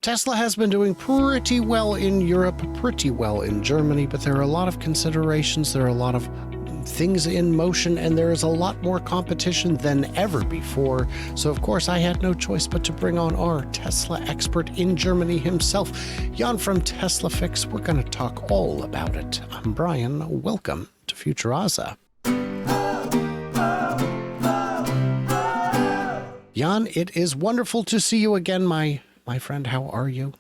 Tesla has been doing pretty well in Europe, pretty well in Germany, but there are a lot of considerations, there are a lot of things in motion, and there is a lot more competition than ever before. So, of course, I had no choice but to bring on our Tesla expert in Germany himself, Jan from Tesla Fix. We're going to talk all about it. I'm Brian. Welcome to Futuraza. Jan, it is wonderful to see you again, my friend. How are you?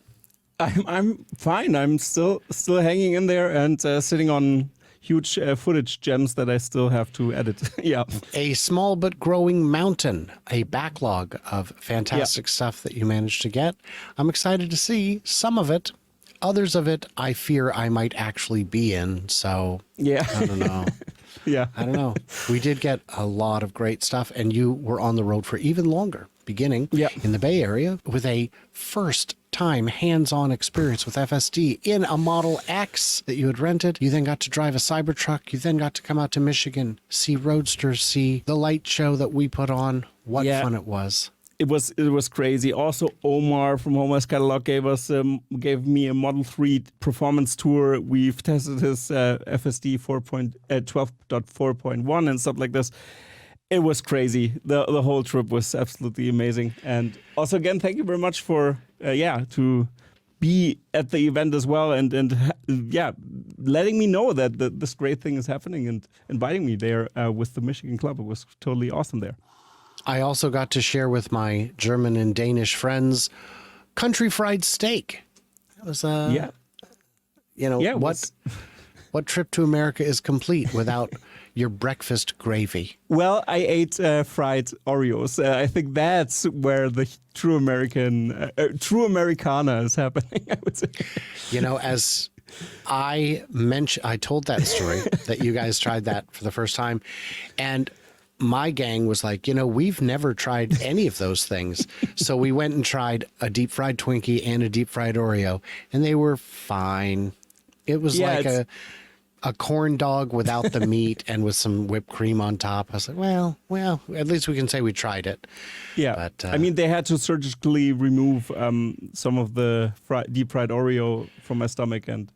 I'm fine. I'm still hanging in there and sitting on huge footage gems that I still have to edit. Yeah. A small but growing mountain, a backlog of fantastic stuff that you managed to get. I'm excited to see some of it. Others of it, I fear I might actually be in. So yeah. I don't know. Yeah. I don't know. We did get a lot of great stuff, and you were on the road for even longer, beginning in the Bay Area with a first-time hands-on experience with FSD in a Model X that you had rented. You then got to drive a Cybertruck. You then got to come out to Michigan, see Roadsters, see the light show that we put on. What fun it was. It was crazy. Also, Omar from Homer's Catalog gave me a Model 3 performance tour. We've tested his FSD 12.4.1 and stuff like this. It was crazy. The whole trip was absolutely amazing. And also, again, thank you very much for to be at the event as well and letting me know that this great thing is happening and inviting me there with the Michigan Club. It was totally awesome there. I also got to share with my German and Danish friends country fried steak. It was what trip to America is complete without your breakfast gravy? Well, I ate fried Oreos. I think that's where the true Americana is happening, I would say. You know, as I told that story that you guys tried that for the first time, and my gang was like, we've never tried any of those things. So we went and tried a deep fried Twinkie and a deep fried Oreo, and they were fine. It was like a corn dog without the meat and with some whipped cream on top. I was like, well, at least we can say we tried it. Yeah. But, I mean, they had to surgically remove some of the deep fried Oreo from my stomach. And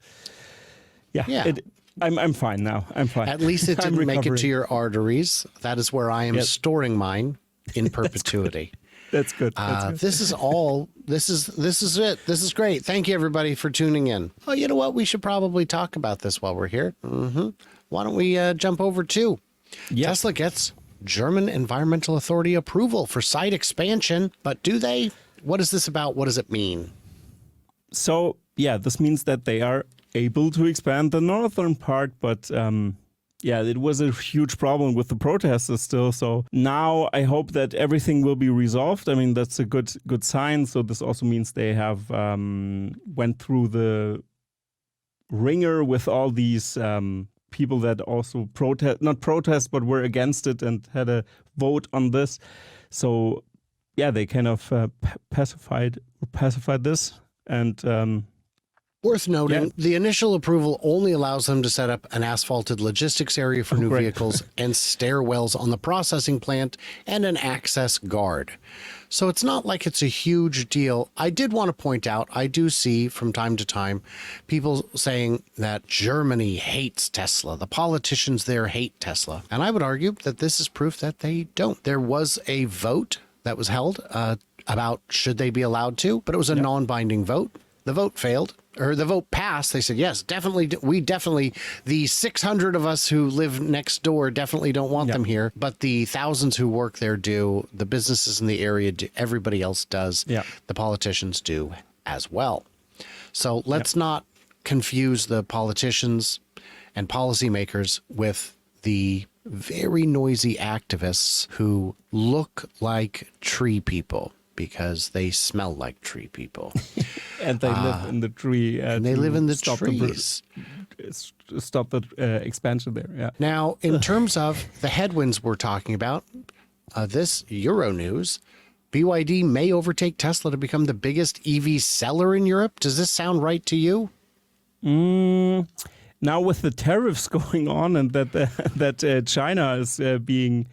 I'm fine now. I'm fine. At least it didn't make it to your arteries. That is where I am storing mine in perpetuity. That's good. That's good. This is all. This is it. This is great. Thank you, everybody, for tuning in. Oh, you know what? We should probably talk about this while we're here. Why don't we jump over to Tesla gets German Environmental Authority approval for site expansion, but do they? What is this about? What does it mean? So this means that they are able to expand the northern part, but it was a huge problem with the protesters still. So now I hope that everything will be resolved. I mean, that's a good sign. So this also means they have went through the ringer with all these people that also not protest, but were against it and had a vote on this. So they kind of pacified this and. Worth noting, the initial approval only allows them to set up an asphalted logistics area for new vehicles and stairwells on the processing plant and an access guard. So it's not like it's a huge deal. I did want to point out, I do see from time to time people saying that Germany hates Tesla. The politicians there hate Tesla. And I would argue that this is proof that they don't. There was a vote that was held about should they be allowed to, but it was a non-binding vote. The vote failed. Or the vote passed. They said, yes, definitely. The 600 of us who live next door definitely don't want them here. But the thousands who work there do. The businesses in the area do. Everybody else does. Yeah. The politicians do as well. So let's not confuse the politicians and policymakers with the very noisy activists who look like tree people, because they smell like tree people. And they live in the tree. And they live in the trees. Stop the expansion there, yeah. Now, in terms of the headwinds we're talking about, this Euro news, BYD may overtake Tesla to become the biggest EV seller in Europe. Does this sound right to you? Now with the tariffs going on and that China is being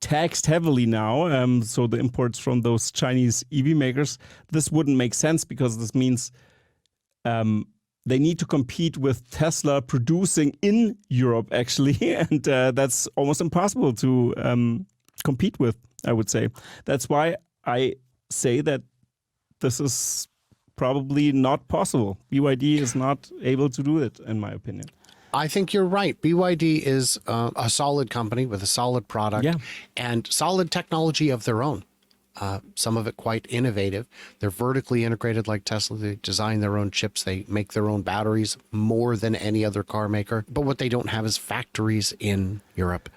taxed heavily now. So the imports from those Chinese EV makers, this wouldn't make sense because this means they need to compete with Tesla producing in Europe, actually. And that's almost impossible to compete with, I would say. That's why I say that this is probably not possible. BYD is not able to do it, in my opinion. I think you're right. BYD is a solid company with a solid product and solid technology of their own. Some of it quite innovative. They're vertically integrated like Tesla. They design their own chips. They make their own batteries more than any other car maker. But what they don't have is factories in Europe.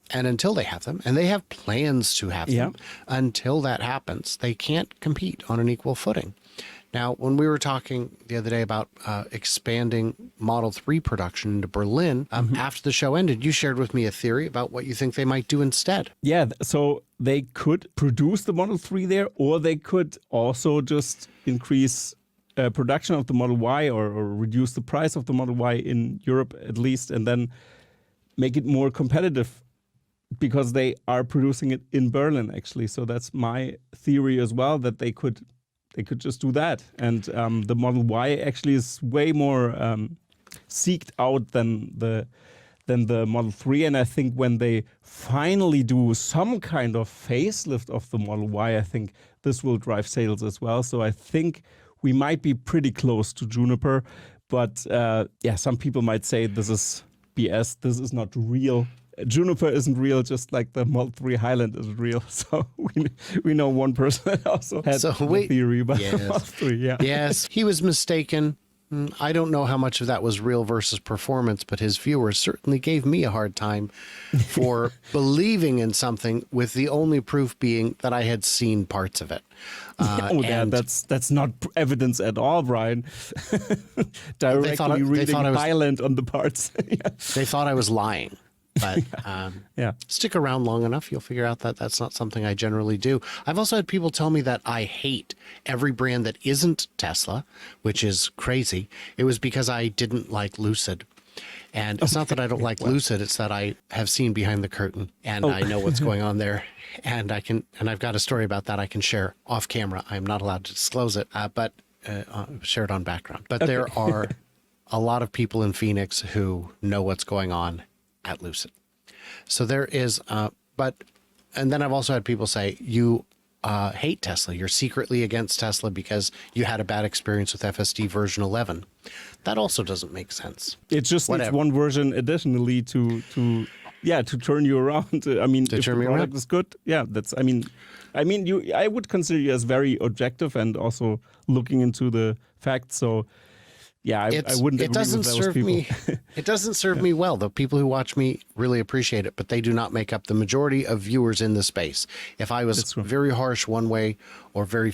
And until they have them, and they have plans to have them, until that happens, they can't compete on an equal footing. Now, when we were talking the other day about expanding Model 3 production into Berlin, after the show ended, you shared with me a theory about what you think they might do instead. Yeah, so they could produce the Model 3 there, or they could also just increase production of the Model Y or reduce the price of the Model Y in Europe at least, and then make it more competitive because they are producing it in Berlin, actually. So that's my theory as well, that they could just do that. And the Model Y actually is way more seeked out than the Model 3. And I think when they finally do some kind of facelift of the Model Y, I think this will drive sales as well. So I think we might be pretty close to Juniper. But some people might say this is BS. This is not real. Juniper isn't real, just like the Model 3 Highland isn't real. So we know one person that also had a theory about the Model 3. Yeah. Yes, he was mistaken. I don't know how much of that was real versus performance, but his viewers certainly gave me a hard time for believing in something with the only proof being that I had seen parts of it. That's not evidence at all, Brian. Directly reading violent on the parts. They thought I was lying. But stick around long enough, you'll figure out that that's not something I generally do. I've also had people tell me that I hate every brand that isn't Tesla, which is crazy. It was because I didn't like Lucid. And it's not that I don't like Lucid, it's that I have seen behind the curtain and I know what's going on there. And I've got a story about that I can share off camera. I'm not allowed to disclose it, but share it on background. But there are a lot of people in Phoenix who know what's going on at Lucid. So there is, and then I've also had people say, you hate Tesla. You're secretly against Tesla because you had a bad experience with FSD version 11. That also doesn't make sense. It's just needs one version additionally to turn you around. I mean, if the product is good, I would consider you as very objective and also looking into the facts. So I wouldn't agree with those people. It doesn't serve me well. The people who watch me really appreciate it, but they do not make up the majority of viewers in the space. If I was very harsh one way or very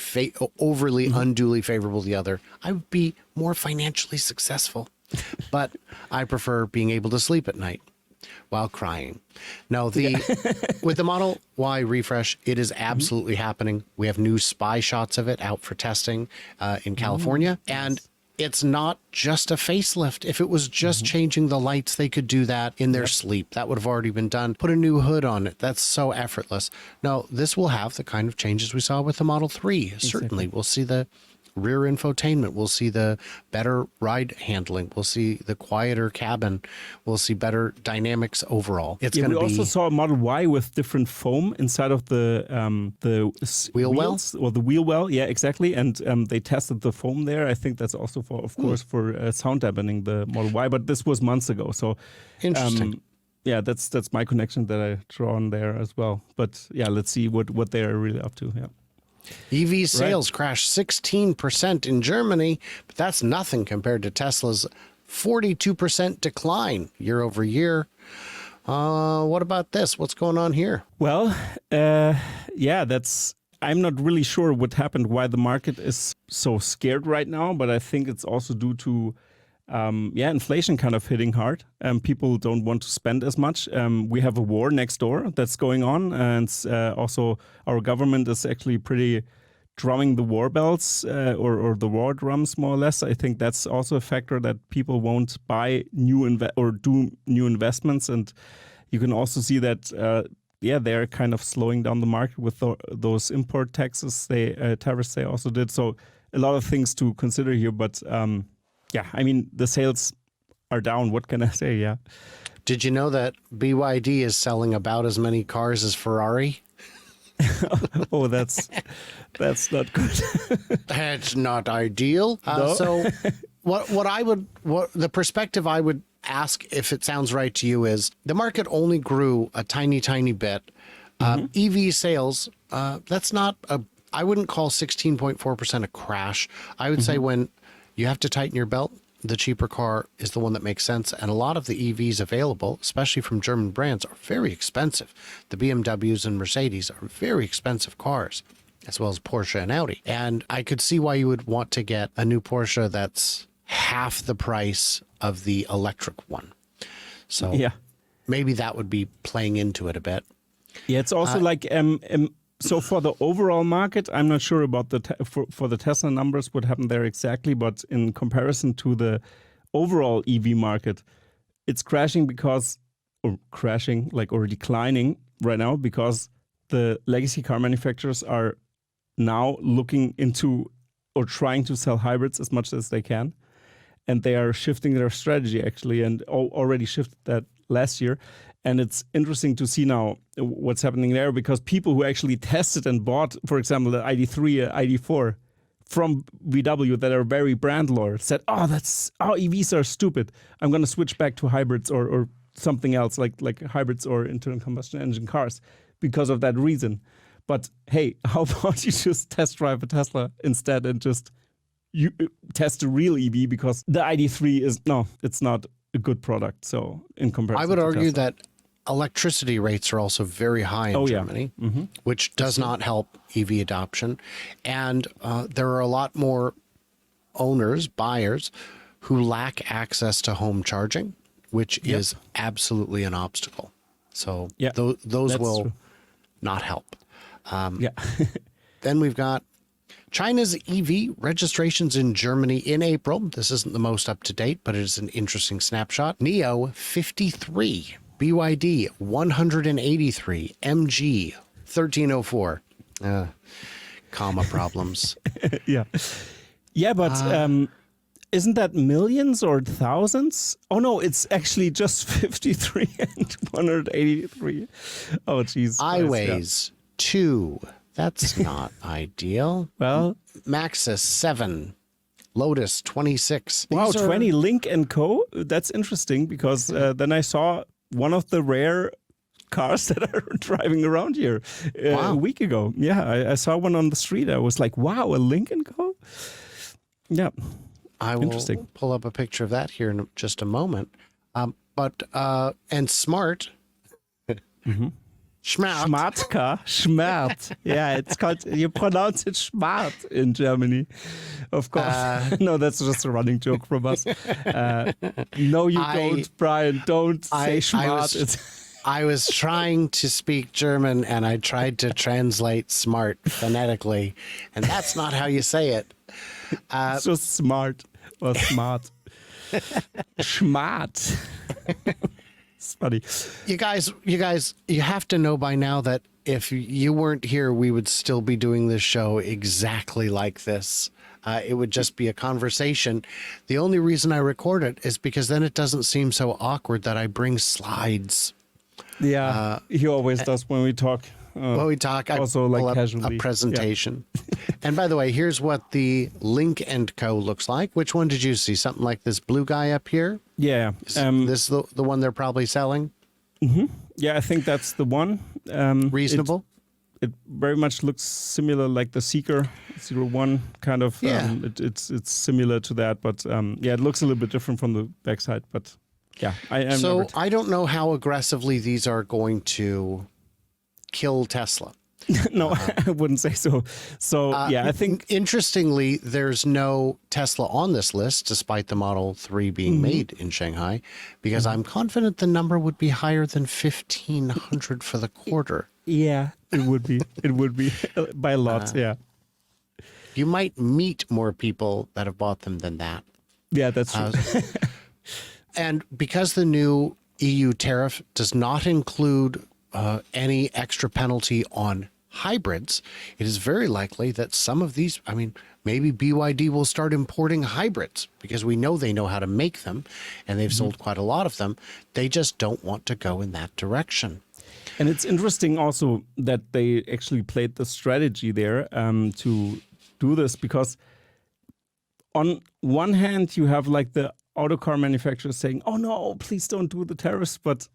overly, unduly favorable the other, I would be more financially successful. But I prefer being able to sleep at night while crying. No, with the Model Y refresh, it is absolutely happening. We have new spy shots of it out for testing in California. And it's not just a facelift. If it was just changing the lights, they could do that in their sleep. That would have already been done. Put a new hood on it. That's so effortless. No, this will have the kind of changes we saw with the Model 3. Exactly. Certainly, we'll see the rear infotainment. We'll see the better ride handling. We'll see the quieter cabin. We'll see better dynamics overall. It's going to be. We also saw a Model Y with different foam inside of the wheel wheels or the wheel well. Yeah, exactly. And they tested the foam there. I think that's also for sound dampening the Model Y. But this was months ago. So interesting. That's my connection that I draw on there as well. But let's see what they're really up to. Yeah. EV sales crashed 16% in Germany, but that's nothing compared to Tesla's 42% decline year over year. What about this? What's going on here? Well, I'm not really sure what happened, why the market is so scared right now, but I think it's also due to inflation kind of hitting hard. People don't want to spend as much. We have a war next door that's going on, and also our government is actually pretty drumming the war bells or the war drums, more or less. I think that's also a factor that people won't buy do new investments, and you can also see that yeah, they're kind of slowing down the market with those import taxes, tariffs they also did. So a lot of things to consider here. But yeah, I mean, the sales are down. What can I say? Yeah. Did you know that BYD is selling about as many cars as Ferrari? Oh, that's not good. That's not ideal. No. So what the perspective I would ask, if it sounds right to you, is the market only grew a tiny bit. EV sales, that's not I wouldn't call 16.4% a crash. I would say when you have to tighten your belt, the cheaper car is the one that makes sense. And a lot of the EVs available, especially from German brands, are very expensive. The BMWs and Mercedes are very expensive cars, as well as Porsche and Audi. And I could see why you would want to get a new Porsche that's half the price of the electric one. So Yeah. maybe that would be playing into it a bit. Yeah, it's also so for the overall market, I'm not sure about for the Tesla numbers, what happened there exactly, but in comparison to the overall EV market, it's crashing or declining right now because the legacy car manufacturers are now looking into or trying to sell hybrids as much as they can. And they are shifting their strategy actually, and already shifted that last year. And it's interesting to see now what's happening there, because people who actually tested and bought, for example, the ID3, ID4 from VW that are very brand loyal said, EVs are stupid. I'm going to switch back to hybrids or something else like hybrids or internal combustion engine cars because of that reason. But hey, how about you just test drive a Tesla instead and just you test a real EV, because the ID3 it's not a good product. So in comparison, I would argue Tesla. that electricity rates are also very high in Germany, which does not help EV adoption. And there are a lot more buyers who lack access to home charging, which is absolutely an obstacle. So those will not help. Then we've got China's EV registrations in Germany in April. This isn't the most up to date, but it is an interesting snapshot. NIO 53, BYD 183, MG 1304. Comma problems. Yeah, but isn't that millions or thousands? Oh no, it's actually just 53 and 183. Oh geez. iWays 2. That's not ideal. Well, Maxus 7, Lotus 26. Wow, 20 Link & Co. That's interesting, because then I saw one of the rare cars that are driving around here a week ago. Yeah, I saw one on the street. I was like, wow, a Link & Co. Yeah, I will pull up a picture of that here in just a moment. And Smart. Smart car. Smart. Yeah, it's called, you pronounce it smart in Germany. Of course. No, that's just a running joke from us. No, you don't, Brian. Don't say smart. I was trying to speak German, and I tried to translate smart phonetically, and that's not how you say it. It's just smart or smart. Smart. It's funny. You guys, you have to know by now that if you weren't here, we would still be doing this show exactly like this. It would just be a conversation. The only reason I record it is because then it doesn't seem so awkward that I bring slides. Yeah, he always does when we talk. When we talk, I also pull like up casually. a presentation. And by the way, here's what the Link & Co. looks like. Which one did you see? Something like this blue guy up here? Yeah. This is the one they're probably selling? Yeah, I think that's the one. Reasonable? It very much looks similar, like the Seeker 01 kind of. Yeah. It's similar to that, but it looks a little bit different from the backside. But yeah, I don't know how aggressively these are going to kill Tesla. No, I wouldn't say so. So I think interestingly, there's no Tesla on this list, despite the Model 3 being made in Shanghai, because I'm confident the number would be higher than 1,500 for the quarter. Yeah, it would be. It would be by a lot. Yeah, you might meet more people that have bought them than that. Yeah, that's true. And because the new EU tariff does not include any extra penalty on hybrids, it is very likely that some of these, I mean, maybe BYD will start importing hybrids because we know they know how to make them and they've sold quite a lot of them. They just don't want to go in that direction. And it's interesting also that they actually played the strategy there to do this, because on one hand, you have like the auto car manufacturers saying, oh no, please don't do the tariffs. But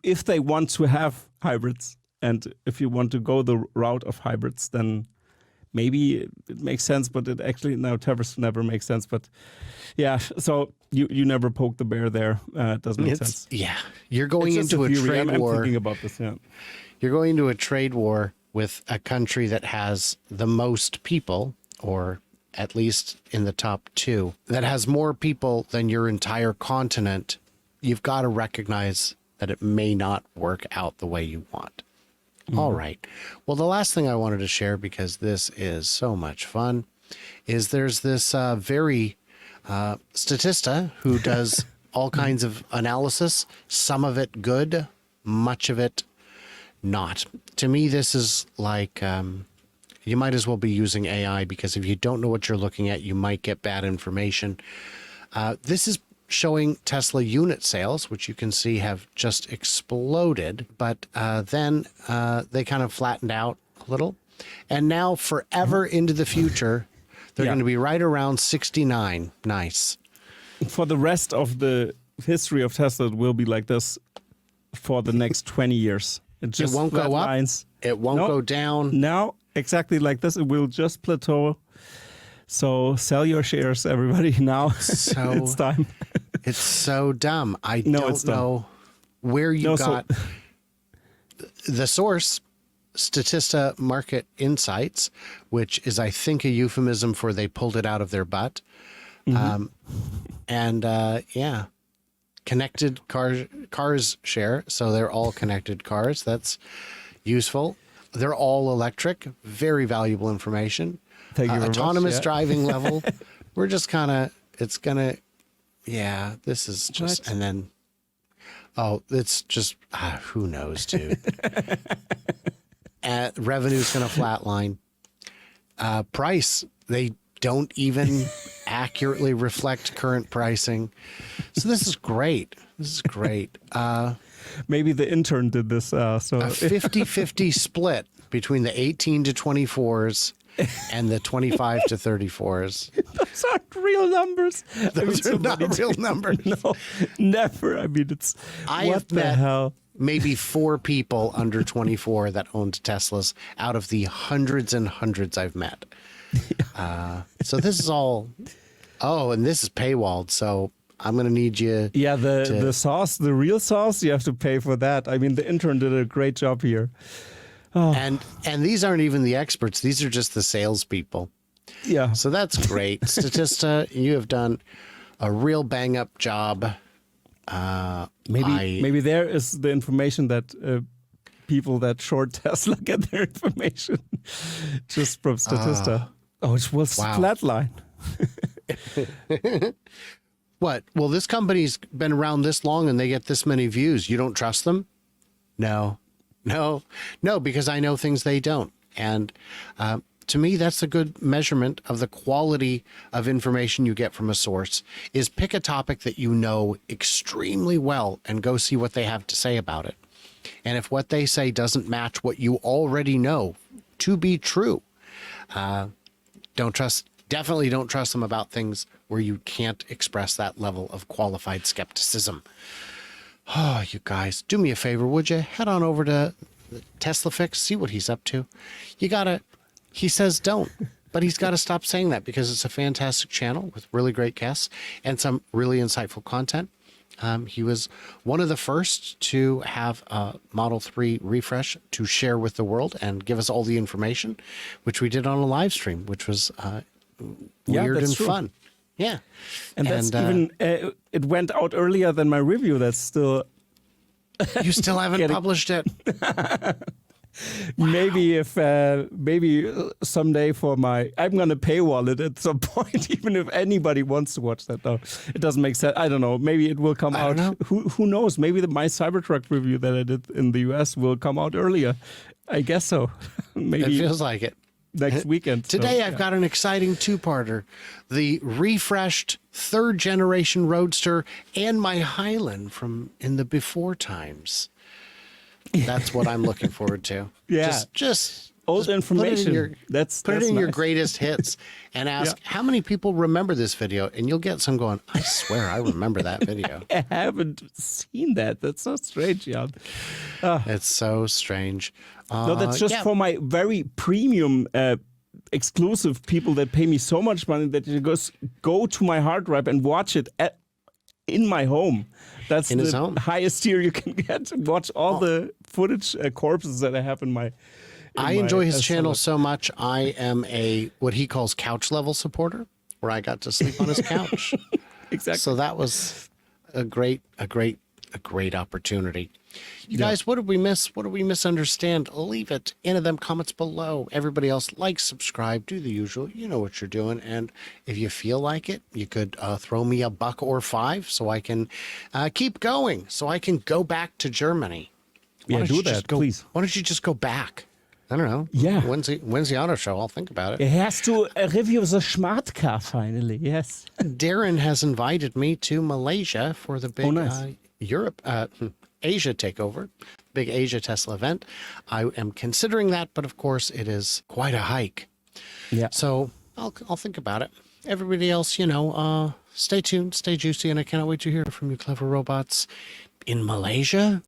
if they want to have hybrids, and if you want to go the route of hybrids, then maybe it makes sense, but it actually, no, tariffs never make sense. But yeah, so you never poke the bear there. It doesn't make sense. Yeah, you're going into a trade war. I'm thinking about this, yeah. You're going into a trade war with a country that has the most people, or at least in the top 2, that has more people than your entire continent. You've got to recognize that it may not work out the way you want. All right. Well, the last thing I wanted to share, because this is so much fun, is there's this very Statista who does all kinds of analysis, some of it good, much of it not. To me, this is like you might as well be using AI, because if you don't know what you're looking at, you might get bad information. This is showing Tesla unit sales, which you can see have just exploded, but then they kind of flattened out a little. And now forever into the future, they're going to be right around 69. Nice. For the rest of the history of Tesla, it will be like this for the next 20 years. It won't go up. It won't go down. No, exactly like this. It will just plateau. So sell your shares, everybody, now. So it's time. It's so dumb. I don't know where you got the source, Statista Market Insights, which is, I think, a euphemism for they pulled it out of their butt. Yeah, connected cars share. So they're all connected cars. That's useful. They're all electric. Very valuable information. Thank you very autonomous much, driving level. We're just kind of, it's going to, yeah, this is just, and then, it's just, who knows, dude. Revenue's going to flatline. Price, they don't even accurately reflect current pricing. So this is great. This is great. Maybe the intern did this. So a 50-50 split between the 18 to 24s and the 25 to 34s. Those aren't real numbers. Those are not real numbers. No, never. I mean, it's I what have the met hell? Maybe 4 people under 24 that owned Teslas out of the hundreds and hundreds I've met. So this is all. Oh, and this is paywalled. So I'm going to need you. Yeah, the sauce, the real sauce, you have to pay for that. I mean, the intern did a great job here. Oh. And these aren't even the experts. These are just the salespeople. Yeah. So that's great. Statista, you have done a real bang up job. Maybe there is the information that people that short Tesla get their information just from Statista. It will flatline. What? Well, this company's been around this long and they get this many views. You don't trust them? No, because I know things they don't. And to me, that's a good measurement of the quality of information you get from a source, is pick a topic that you know extremely well and go see what they have to say about it. And if what they say doesn't match what you already know to be true, definitely don't trust them about things where you can't express that level of qualified skepticism. Oh, you guys, do me a favor, would you? Head on over to Tesla Fix, see what he's up to. He says don't, but he's got to stop saying that, because it's a fantastic channel with really great guests and some really insightful content. He was one of the first to have a Model 3 refresh to share with the world and give us all the information, which we did on a live stream, which was weird and fun. Yeah. And that's even, it went out earlier than my review. That's still... You still haven't published it. Maybe if maybe someday for my, I'm gonna paywall it at some point, even if anybody wants to watch that. No, it doesn't make sense. I don't know. Maybe it will come out. Who knows? Maybe my Cybertruck review that I did in the US will come out earlier. I guess so. Maybe It feels like it. next weekend. Today, I've got an exciting two-parter. The refreshed third-generation Roadster and my Highland from in the before times. That's what I'm looking forward to. Yeah. Just Old information. Put it in your nice. greatest hits and ask how many people remember this video, and you'll get some going, I swear I remember that video. I haven't seen that. That's so strange, Jan. It's so strange. No, that's just for my very premium exclusive people that pay me so much money that you just go to my hard drive and watch it in my home. That's in the his home. highest tier you can get to watch all the footage corpses that I have in my. I enjoy his channel so much. I am a what he calls couch level supporter, where I got to sleep on his couch. Exactly. So that was a great opportunity. You guys, what did we miss? What did we misunderstand? Leave it in them comments below. Everybody else, like, subscribe, do the usual. You know what you're doing. And if you feel like it, you could throw me $1 or $5 so I can keep going, so I can go back to Germany. Yeah, do that, please. Why don't you just go back? I don't know. Yeah. When's the auto show? I'll think about it. He has to review the smart car finally. Yes. Darren has invited me to Malaysia for the big Asia takeover, big Asia Tesla event. I am considering that, but of course it is quite a hike. Yeah. So I'll think about it. Everybody else, stay tuned, stay juicy, and I cannot wait to hear from you, clever robots in Malaysia.